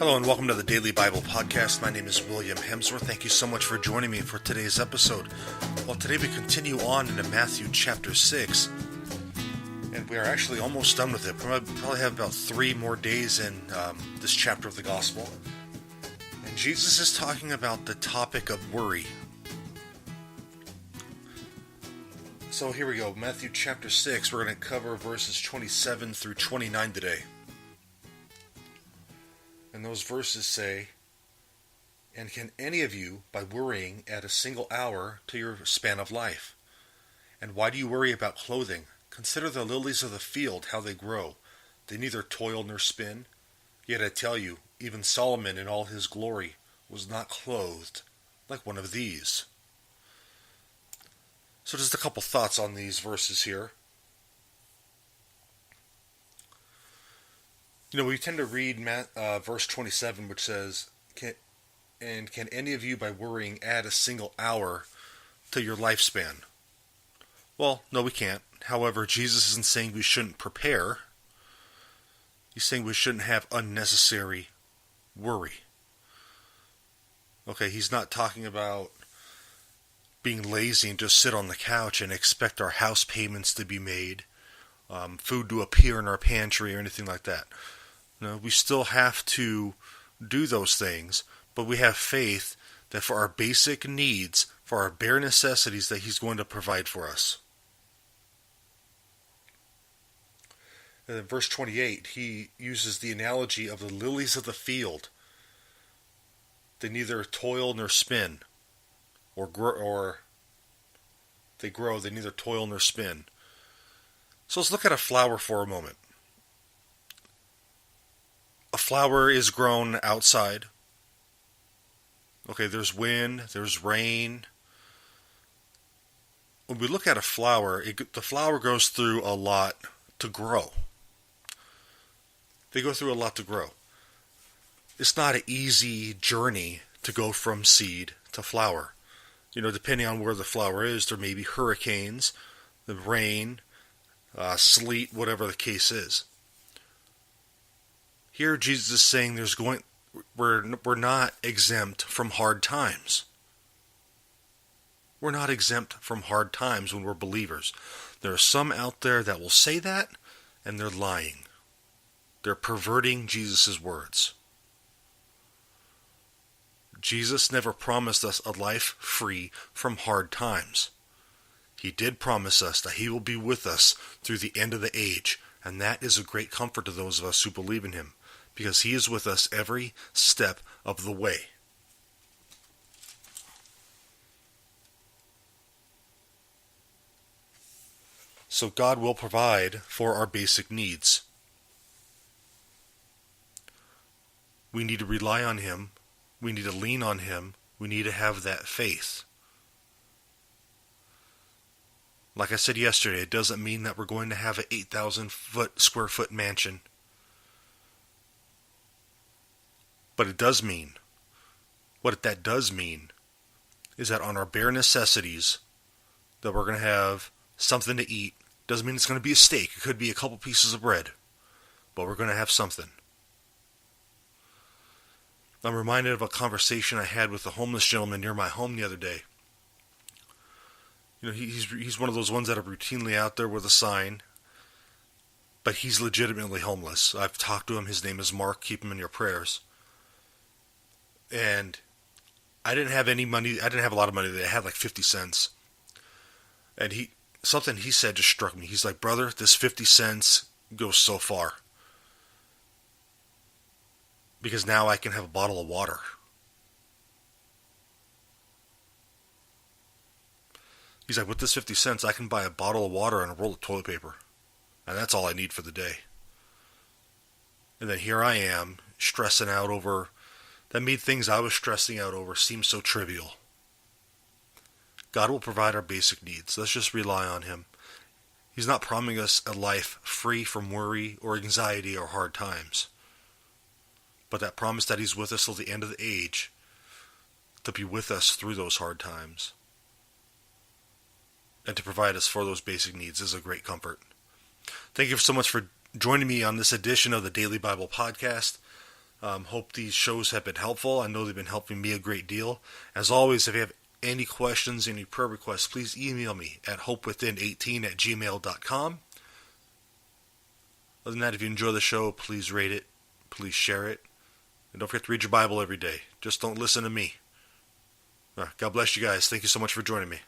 Hello and welcome to the Daily Bible Podcast. My name is William Hemsworth. Thank you so much for joining me for today's episode. Well, today we continue on into Matthew chapter 6, and we are actually almost done with it. We probably have about 3 more days in this chapter of the Gospel. And Jesus is talking about the topic of worry. So here we go, Matthew chapter 6. We're going to cover verses 27 through 29 today. And those verses say, "And can any of you, by worrying, add a single hour to your span of life? And why do you worry about clothing? Consider the lilies of the field, how they grow. They neither toil nor spin. Yet I tell you, even Solomon in all his glory was not clothed like one of these." So just a couple thoughts on these verses here. We tend to read verse 27, which says, can any of you, by worrying, add a single hour to your lifespan? Well, no, we can't. However, Jesus isn't saying we shouldn't prepare. He's saying we shouldn't have unnecessary worry. Okay, he's not talking about being lazy and just sit on the couch and expect our house payments to be made, food to appear in our pantry or anything like that. No, we still have to do those things, but we have faith that for our basic needs, for our bare necessities, that He's going to provide for us. And in verse 28, he uses the analogy of the lilies of the field. They neither toil nor spin, they grow. They neither toil nor spin. So let's look at a flower for a moment. A flower is grown outside. Okay, there's wind, there's rain. When we look at a flower, the flower goes through a lot to grow. They go through a lot to grow. It's not an easy journey to go from seed to flower. Depending on where the flower is, there may be hurricanes, the rain, sleet, whatever the case is. Here Jesus is saying we're not exempt from hard times. We're not exempt from hard times when we're believers. There are some out there that will say that, and they're lying. They're perverting Jesus' words. Jesus never promised us a life free from hard times. He did promise us that He will be with us through the end of the age, and that is a great comfort to those of us who believe in Him, because He is with us every step of the way. So God will provide for our basic needs. We need to rely on Him. We need to lean on Him. We need to have that faith. Like I said yesterday, it doesn't mean that we're going to have an 8,000 square foot mansion. But it does mean, what that does mean is that on our bare necessities, that we're going to have something to eat. Doesn't mean it's going to be a steak. It could be a couple pieces of bread. But we're going to have something. I'm reminded of a conversation I had with a homeless gentleman near my home the other day. He's one of those ones that are routinely out there with a sign, but he's legitimately homeless. I've talked to him. His name is Mark. Keep him in your prayers. And I didn't have any money. I didn't have a lot of money. I had like 50 cents. And something he said just struck me. He's like, "Brother, this 50 cents goes so far. Because now I can have a bottle of water." He's like, "With this 50 cents, I can buy a bottle of water and a roll of toilet paper. And that's all I need for the day." And then here I am, stressing out over, that made things I was stressing out over seem so trivial. God will provide our basic needs. Let's just rely on Him. He's not promising us a life free from worry or anxiety or hard times. But that promise that He's with us till the end of the age, to be with us through those hard times, and to provide us for those basic needs, is a great comfort. Thank you so much for joining me on this edition of the Daily Bible Podcast. Hope these shows have been helpful. I know they've been helping me a great deal. As always, if you have any questions, any prayer requests, please email me at hopewithin18@gmail.com. Other than that, if you enjoy the show, please rate it, please share it, and don't forget to read your Bible every day. Just don't listen to me. God bless you guys. Thank you so much for joining me.